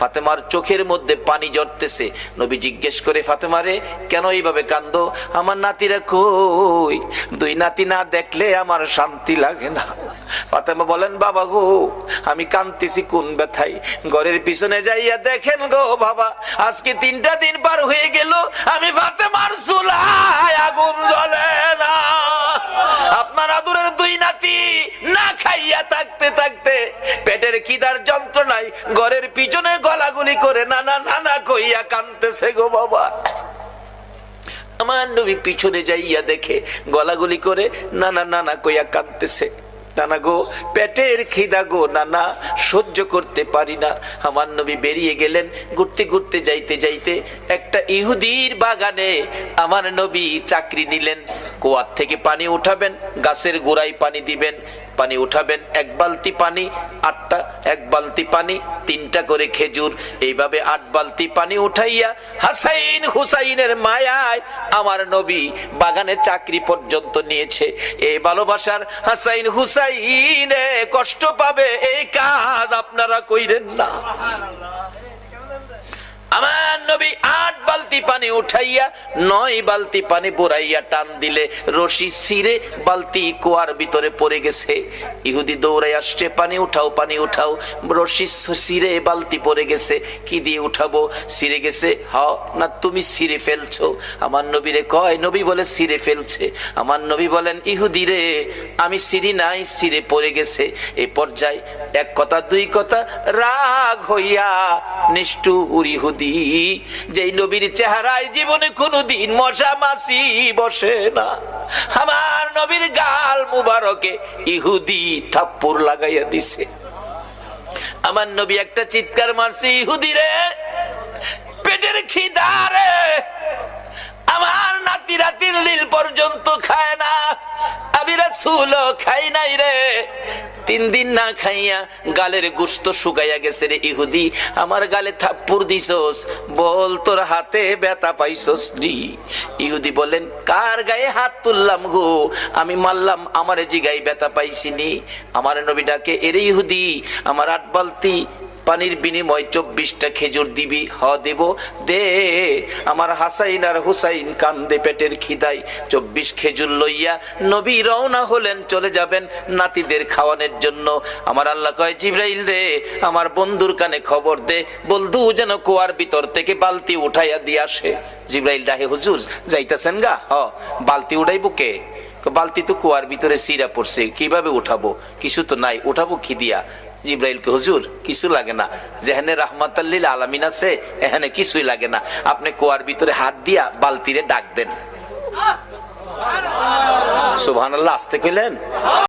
ফাতেমার চোখের মধ্যে পানি ঝরতেছে। নবী জিজ্ঞেস করে, ফাতেমা রে, কেন এইভাবে কান্দো? আমার নাতিরা কই? দুই নাতি না দেখলে আমার শান্তি লাগে না। ফাতেমা বলেন, বাবা গো, আমি কাঁদতেছি কোন ব্যথায়? ঘরের পিছনে যাইয়া দেখেন গো বাবা, আজকে 3টা দিন পার হয়ে গেল, আমি ফাতেমার চুলায় আগুন জ্বলে না। আপনার আদরের দুই নাতি না খাইয়া থাকতে থাকতে পেটের খিদার যন্ত্রণায় ঘরের পিছনে গলাগুলি করে নানা নানা কইয়া কাঁদতেছে গো বাবা। আমার নবী পিছনে যাইয়া দেখে গলাগুলি করে নানা নানা কইয়া কাঁদতেছে। নানা গো, পেটের খিদা গো নানা, সহ্য করতে পারি না। আমার নবী বেরিয়ে গেলেন। ঘুরতে ঘুরতে যাইতে যাইতে একটা ইহুদির বাগানে আমার নবী চাকরি নিলেন। কুয়ার থেকে পানি উঠাবেন, গাছের গোড়ায় পানি দিবেন, পানি উঠাবেন, 1 বালতি পানি 8টা, 1 বালতি পানি 3টা করে খেজুর, এইভাবে 8 বালতি পানি উঠাইয়া হাসাইন হুসাইনের মায়ায় আমার নবী বাগানে চাকরি পর্যন্ত নিয়েছে। এই ভালোবাসার হাসাইন হুসাইনে কষ্ট পাবে, এই কাজ আপনারা কইরেন না। আমার নবী 8 বালতি পানি উঠাইয়া 9 বালতি পানি বুড়াইয়া টান দিলে রশি ছিঁড়ে বালতি কুয়ার ভিতরে পড়ে গেছে। ইহুদি দৌড়াই আসছে, পানি উঠাও পানি উঠাও। রশি ছিঁড়ে বালতি পড়ে গেছে, কি দিয়ে উঠাবো? ছিঁড়ে গেছে। হ্যাঁ না, তুমি ছিঁড়ে ফেলছো? আমার নবীরে কয়, নবী বলে ছিঁড়ে ফেলছে। আমার নবী বলেন, ইহুদি রে, আমি ছিঁড়ি নাই, ছিঁড়ে পড়ে গেছে। এই পর্যায়ে 1 কথা 2 কথা রাগ হইয়া নিষ্ঠুর ইহুদি, যেই নবীর চেহারায় জীবনে কোনদিন মশা মাছি বসে না, আমার নবীর গাল মুবারকে ইহুদি থাপ্পড় লাগাইয়া দিছে। আমার নবী একটা চিৎকার মারছে, ইহুদি রে, পেটের খিদা রে, আমার নাতি রাতির লীল পর্যন্ত খায় না, আমি রাসূল খাই নাই রে। 3 দিন না খাইয়া গালের গোশত শুকাইয়া গেছে রে ইহুদি, আমার গালে থাপ্পড় দিছস, বল তোর হাতে ব্যথা পাইছস নি? ইহুদি বলেন, কার গায়ে হাত তুললাম গো? আমি মারলাম, আমারে জিগাই ব্যথা পাইছিনি? আমার নবী ডাকে, এরে ইহুদি, আমার 8 বালতি পানির বিনিময় 24টা খেজুর দিবি? হ দেব, দে। আমার হাসাইন আর হুসাইন কান্দে পেটের খিদায়। 24 খেজুর লইয়া নবী রওনা হলেন, চলে যাবেন নাতিদের খাওয়ানোর জন্য। আমার আল্লাহ কয়, জিবরাইল রে, আমার বন্ধুর কানে খবর দে, বন্ধু যেন কুয়ার ভিতর থেকে বালতি উঠাইয়া দিয়ে আসে। জিবরাইল ডাহে, হুজুর যাইতেছেন গা? হ। বালতি উঠাইব কে? বালতি তো কুয়ার ভিতরে সিরা পড়ছে, কিভাবে উঠাবো? কিছু তো নাই, উঠাবো কি দিয়া? জিবরাইলকে, হুজুর কিছু লাগে না, যেখানে রাহমাতাল লিল আলামিন আছে এখানে কিছুই লাগে না, আপনি কুয়ার ভিতরে হাত দিয়া বালতিরে ডাক দেন। সুবহানাল্লাহ, আস্তে কইলেন।